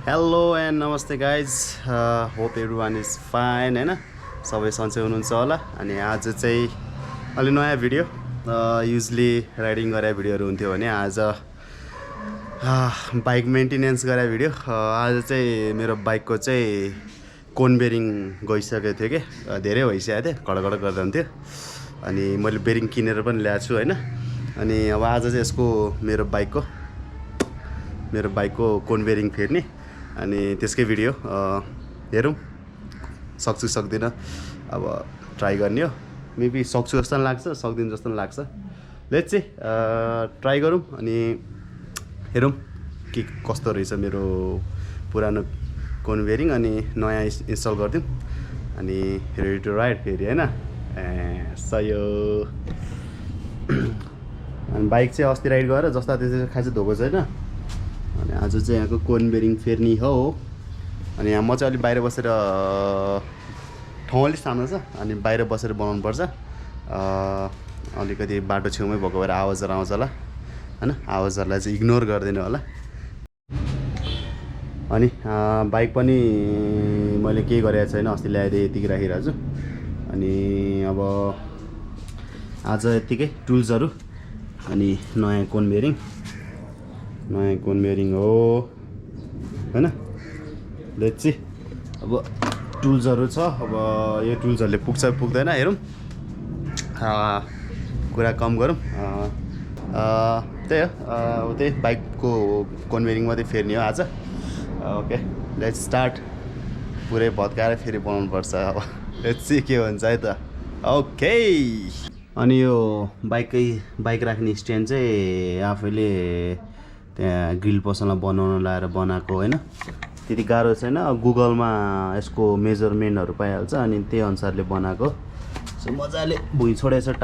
Hello and नमस्ते guys hope every one is fine होइन सबै सन्चै हुनुहुन्छ होला। अनि आज चाहिँ अलि नयाँ भिडियो युजली राइडिङ गरे भिडियोहरू हुन्थ्यो भने आज बाइक मेन्टेनेन्स गरे भिडियो। आज चाहिँ मेरो बाइकको चाहिँ कोन बेरिङ गइसकेको थियो कि धेरै भइसकेको थियो, घडघड गर्दा हुन्थ्यो। अनि मैले बेरिङ किनेर पनि ल्याएको छु होइन। अनि अब आज चाहिँ यसको मेरो बाइकको कोन बेरिङ फेर्ने अनि त्यसकै भिडियो हेरौँ, सक्छु सक्दिनँ अब ट्राई गर्ने हो। मेबी सक्छु जस्तो पनि लाग्छ, सक्दिनँ जस्तो पनि लाग्छ। लेट्स चाहिँ ट्राई गरौँ अनि हेरौँ के कस्तो रहेछ मेरो पुरानो कोन बेरिङ अनि नयाँ इन्स्टल गरिदिउँ अनि रेडी टु राइड फेरि होइन। सयो अनि बाइक चाहिँ अस्ति राइड गरेर जस्ता त्यसै खासै धोएको छैन। अनि आज चाहिँ यहाँको कोन बेरिङ फेर्ने हो। अनि यहाँ म चाहिँ अलिक बाहिर बसेर ठाउँ अलिक सानो छ अनि बाहिर बसेर बनाउनु पर्छ। अलिकति बाटो छेउमै भएको भएर आवाजहरू आउँछ होला होइन, आवाजहरूलाई चाहिँ इग्नोर गरिदिनु होला। अनि बाइक पनि मैले केही गरेको छैन, अस्ति ल्याइदिएँ यतिकै राखिरहेको छु। अनि अब आज यत्तिकै टुल्सहरू अनि नयाँ कोन बेरिङ हो होइन। लेट्स सी अब टुल्सहरू छ, अब यो टुल्सहरूले पुग्छ पुग्दैन हेरौँ, कुरा कम गरौँ। त्यही हो, त्यही बाइकको कोन बेरिङ मात्रै फेर्ने हो आज। Okay let's start. पुरै भत्काएर फेरि बनाउनु पर्छ अब। लेट्स सी के हुन्छ है त। ओके अनि यो बाइक राख्ने स्ट्यान्ड चाहिँ आफैले त्यहाँ ग्रिल पसलमा बनाउन लाएर बनाएको होइन, त्यति गाह्रो छैन। गुगलमा यसको मेजरमेन्टहरू पाइहाल्छ अनि त्यही अनुसारले बनाएको। सो मजाले भुइँ छोडेको छ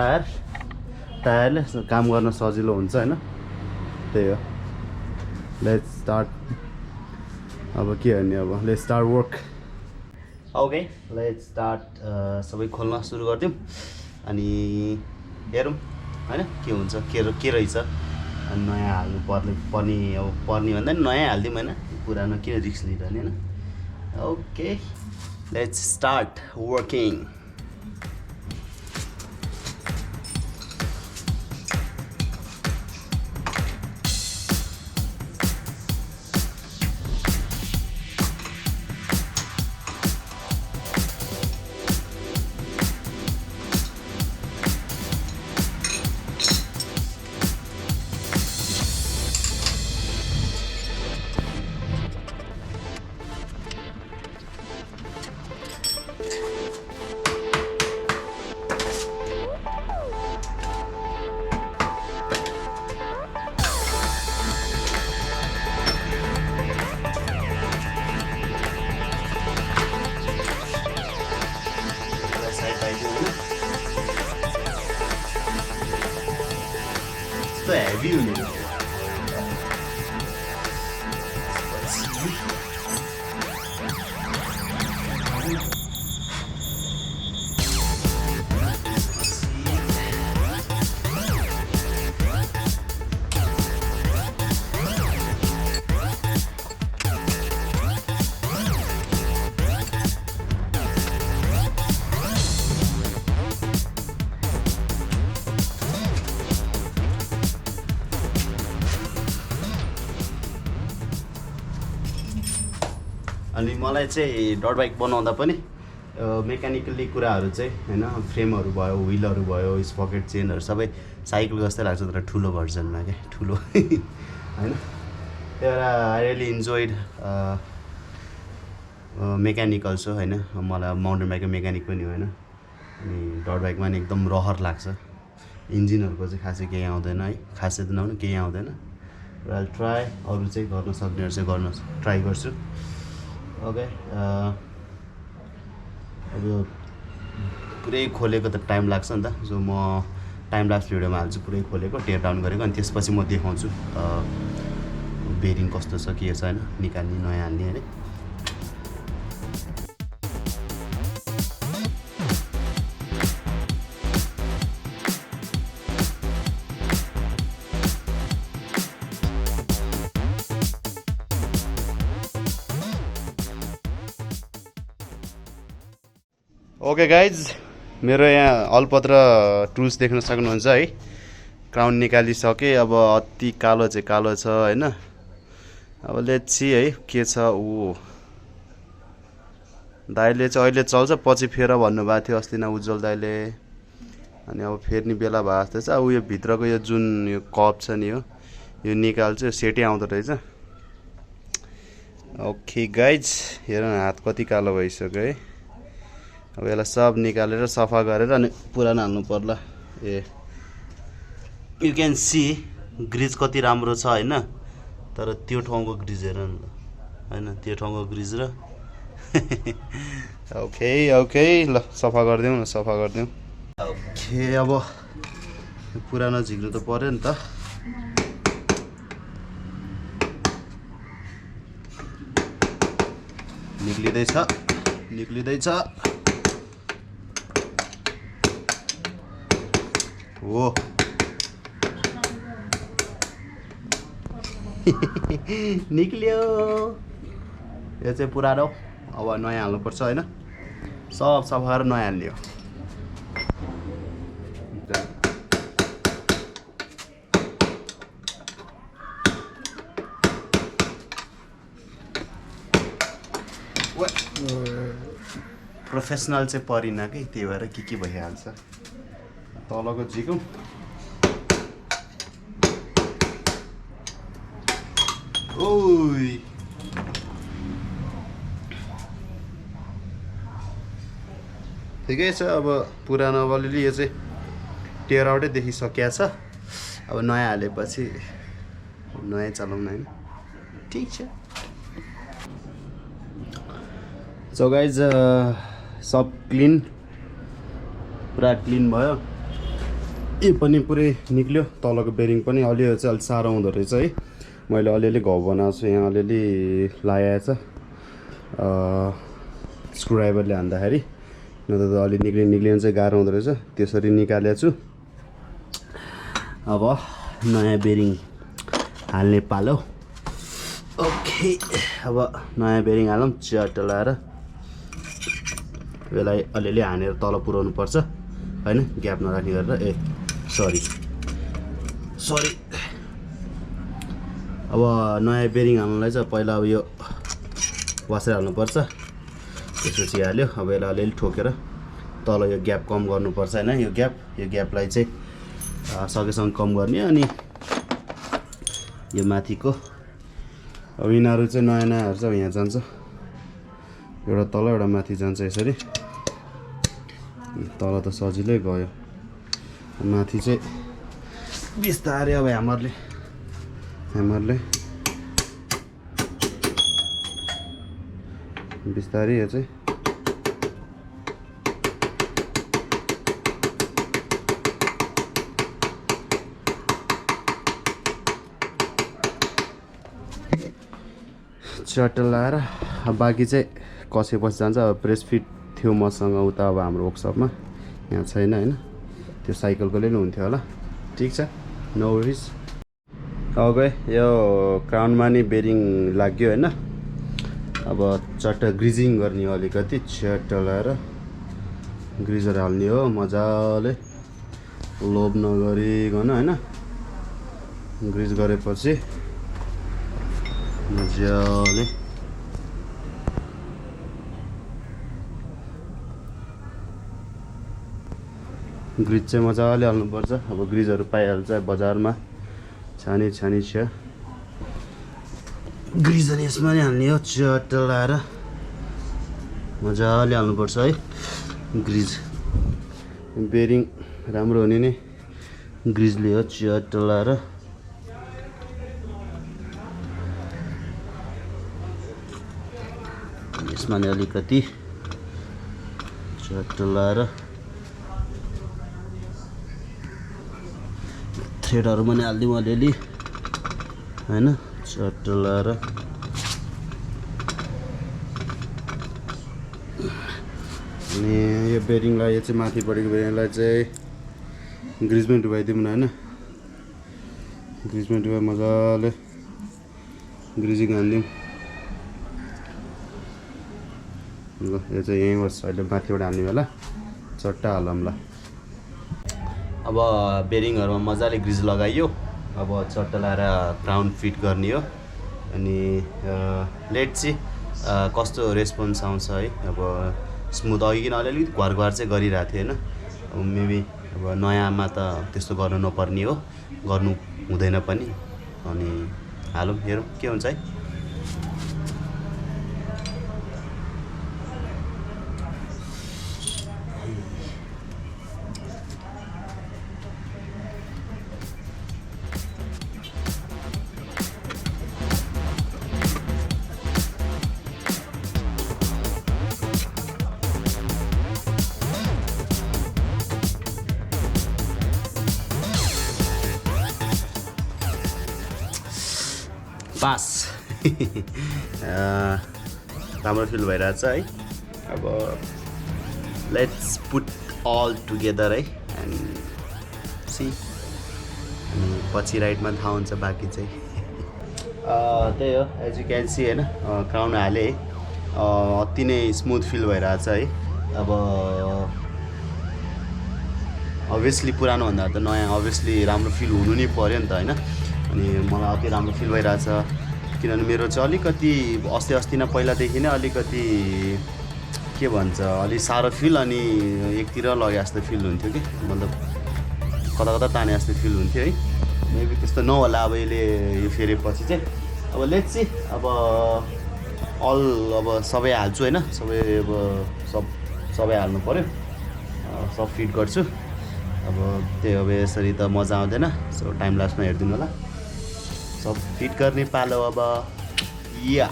टायरले काम गर्न सजिलो हुन्छ होइन, त्यही हो। Let's start. अब के गर्ने, अब let's start work. Okay let's start. सबै खोल्न सुरु गरिदिउँ अनि हेरौँ होइन के हुन्छ, के रहेछ। अनि नयाँ हाल्नु पर्ने अब पर्ने भन्दा नि नयाँ हालिदिउँ होइन, पुरानो किन रिस्क लिइरहने होइन। Okay let's start working. तो हेभी हुने अनि मलाई चाहिँ डट बाइक बनाउँदा पनि मेकानिकली कुराहरू चाहिँ होइन, फ्रेमहरू भयो, व्हिलहरू भयो, स्पकेट चेनहरू सबै साइकल जस्तै लाग्छ तर ठुलो भर्जनमा क्या, ठुलो होइन। त्यही भएर I really enjoyed mechanical so होइन। मलाई माउन्टेन बाइकको मेकानिक पनि हो होइन। अनि डट बाइकमा नि एकदम रहर लाग्छ। इन्जिनहरूको चाहिँ खासै केही आउँदैन है, खासै त नहुनु केही आउँदैन। र ट्राई अरू चाहिँ गर्न सक्नेहरू चाहिँ गर्न ट्राई गर्छु। ओके अब यो पुरै खोलेको त टाइम लाग्छ नि त। सो म टाइम ल्याप्स भिडियोमा हाल्छु पुरै खोलेको, टेयर डाउन गरेको। अनि त्यसपछि म देखाउँछु बेरिङ कस्तो छ के छ होइन, निकाल्ने नयाँ हाल्ने होइन। ओके गाइज, मेरो यहाँ अलपत्र टुल्स देख्न सक्नुहुन्छ है। क्राउन निकालिसकेँ। अब अति कालो चाहिँ कालो छ होइन। अब लेट्स सी है के छ। ऊ दाइले चाहिँ अहिले चल्छ, पछि फेर भन्नुभएको थियो अस्ति नै उज्जवल दाइले। अनि अब फेर्ने बेला भएको जस्तो छ। अब यो भित्रको यो जुन यो कप छ नि, यो निकाल्छु, सेटै आउँदो रहेछ। ओके गाइज, हेर न हात कति कालो भइसक्यो है। अब यसलाई सब निकालेर सफा गरेर अनि पुरानो हाल्नु पर्ला। ए यु क्यान सी ग्रिज कति राम्रो छ होइन। तर त्यो ठाउँको ग्रिज हेर न ल होइन, त्यो ठाउँको ग्रिज र ओके ओके ल सफा गरिदिउँ न, सफा गरिदिउँ। ओके अब पुरानो झिक्नु त पर्यो नि त। निक्लिँदैछ निक्लिँदैछ। हो निक्ल्यो। यो चाहिँ पुरानो, अब नयाँ हाल्नुपर्छ होइन। सब सफा गरेर नयाँ हाल्ने हो। प्रोफेसनल चाहिँ परिन कि, त्यही भएर के भइहाल्छ। तलको झिकौँ। ओइ ठिकै छ। अब पुरानो अब अलिअलि यो चाहिँ टेयर आउटै देखिसकेको छ। अब नयाँ हालेपछि नयाँ चलाउन होइन, ठिक छ। सो गाइज सब क्लिन, पुरा क्लिन भयो। यो पनि पुरै निक्ल्यो। तलको बेरिङ पनि अलि चाहिँ अलिक साह्रो हुँदो रहेछ है। मैले अलिअलि घाउ बनाएको छु यहाँ, अलिअलि लगाएको छ स्क्रुड्राइभरले हान्दाखेरि। न त अलि निक्लिनु चाहिँ गाह्रो हुँदो रहेछ। त्यसरी निकालेको छु। अब नयाँ बेरिङ हाल्ने पालो। ओके अब नयाँ बेरिङ हालौँ। च्याट लाएर यसलाई अलिअलि हानेर तल पुर्याउनु पर्छ होइन, ग्याप नराख्ने गरेर। ए सरी अब नयाँ बेरिङ हाल्नुलाई चाहिँ पहिला अब यो वासर हाल्नुपर्छ। त्यसपछि हाल्यो। अब यसलाई अलिअलि ठोकेर तल यो ग्याप कम गर्नुपर्छ होइन। यो ग्यापलाई चाहिँ सकेसम्म कम गर्ने। अनि यो माथिको अब यिनीहरू चाहिँ नयाँ नयाँहरू चाहिँ यहाँ जान्छ, एउटा तल एउटा माथि जान्छ। यसरी तल त सजिलै गयो, माथि चाहिँ बिस्तारै अब ह्यामरले बिस्तारै यो चाहिँ चट्टल लाएर बाँकी चाहिँ कसेपछि जान्छ। अब प्रेस फिट थियो मसँग उता अब हाम्रो वर्कसपमा, यहाँ छैन होइन। त्यो साइकलकोले नै हुन्थ्यो होला। ठिक छ, नो वरिज। ओके यो क्राउनमा नि बेरिङ लाग्यो होइन। अब चट्ट ग्रिजिङ गर्ने हो, अलिकति चट्ट लाएर ग्रिजर हाल्ने हो मजाले, लोभ नगरिकन होइन। ग्रिज गरेपछि मजाले ग्रिज चाहिँ मजाले हाल्नुपर्छ। अब ग्रिजहरू पाइहाल्छ बजारमा, छानी छ। ग्रिजर यसमा नै हाल्ने हो। चट्ट लाएर मजाले हाल्नुपर्छ है ग्रिज। बेरिङ राम्रो हुने नै ग्रिजले हो। चट्ट लाएर यसमा नै अलिकति चट्ट लाएर थ्रेडहरू पनि हालिदिउँ अलिअलि होइन। चट्ट लाएर अनि यो बेरिङलाई, यो चाहिँ माथिपट्टिको बेरिङलाई चाहिँ ग्रिजमै डुबाइदिउँ न होइन। ग्रिजमै डुबाइ मजाले ग्रिजिङ हालिदिउँ। ल यो चाहिँ यहीँ होस् अहिले माथिबाट हाल्ने बेला चट्टा हालौँ ल। अब बेरिङहरूमा मजाले ग्रिज लगाइयो। अब चट्टा लाएर क्राउन फिट गर्ने हो। अनि लेट्स सी कस्तो रेस्पोन्स आउँछ है। अब स्मुथ अघि किन अलिअलि घुवार चाहिँ गरिरहेको थियो होइन। अब मेबी अब नयाँमा त त्यस्तो गर्नु नपर्ने हो, गर्नु हुँदैन पनि। अनि हालौँ हेरौँ के हुन्छ है। पास राम्रो फिल भइरहेछ है। अब लेट्स पुट अल टुगेदर है एन्ड सी। अनि पछि राइडमा थाहा हुन्छ बाँकी चाहिँ। त्यही हो एज यु क्यान सी होइन। क्राउन हालेँ अति नै स्मुथ फिल भइरहेछ है। अब अभियसली पुरानोभन्दा त नयाँ अभियसली राम्रो फिल हुनु नै पऱ्यो नि त होइन। अनि मलाई अति राम्रो फिल भइरहेछ किनभने मेरो चाहिँ अलिकति अस्ति नै पहिलादेखि नै अलिकति के भन्छ अलिक साह्रो फिल अनि एकतिर लगे जस्तो फिल हुन्थ्यो कि मतलब कता कता ताने जस्तो फिल हुन्थ्यो है। मेबी त्यस्तो नहोला अब यसले यो फेरेपछि चाहिँ। अब लेट्स सी अब अल अब सबै हाल्छु होइन। सबै हाल्नु पऱ्यो। सब फिट गर्छु। अब त्यही अब यसरी त मजा आउँदैन। सो टाइम लास्टमा हेरिदिनु होला। सब फिट गर्ने पालो अब या।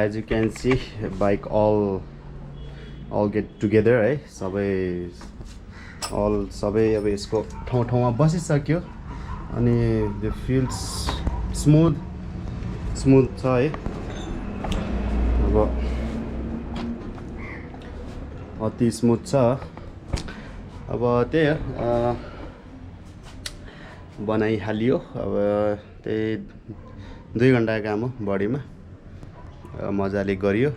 As you can see bike all get together है। सबै अब यसको ठाउँमा बसिसक्यो। अनि the feels smooth छ है। अब अति स्मुथ छ। अब त्यही हो बनाइहालियो। अब त्यही 2 घन्टाको काम हो बडीमा। मजाले गरियो।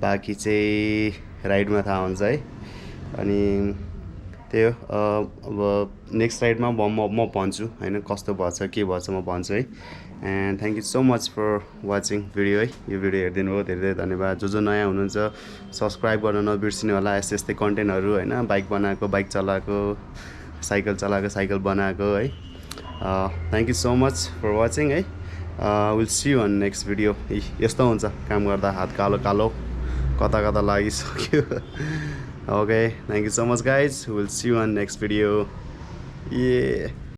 बाँकी चाहिँ राइडमा थाहा हुन्छ है। अनि त्यही हो अब नेक्स्ट राइडमा म भन्छु होइन कस्तो भएछ के भएछ म भन्छु है। And thank you so much for watching video है। यो भिडियो हेरिदिनु भयो धेरै धेरै धन्यवाद। जो नयाँ हुनुहुन्छ सब्सक्राइब गर्न नबिर्सिनु होला। यस्तै कन्टेन्टहरू होइन बाइक बनाएको, बाइक चलाएको, साइकल चलाएको, साइकल बनाएको है। Thank you so much for watching है। Will see you on next video. यस्तो हुन्छ काम गर्दा हात कालो कालो कता कता लागिसक्यो। Okay thank you so much guys. Will see you on next video.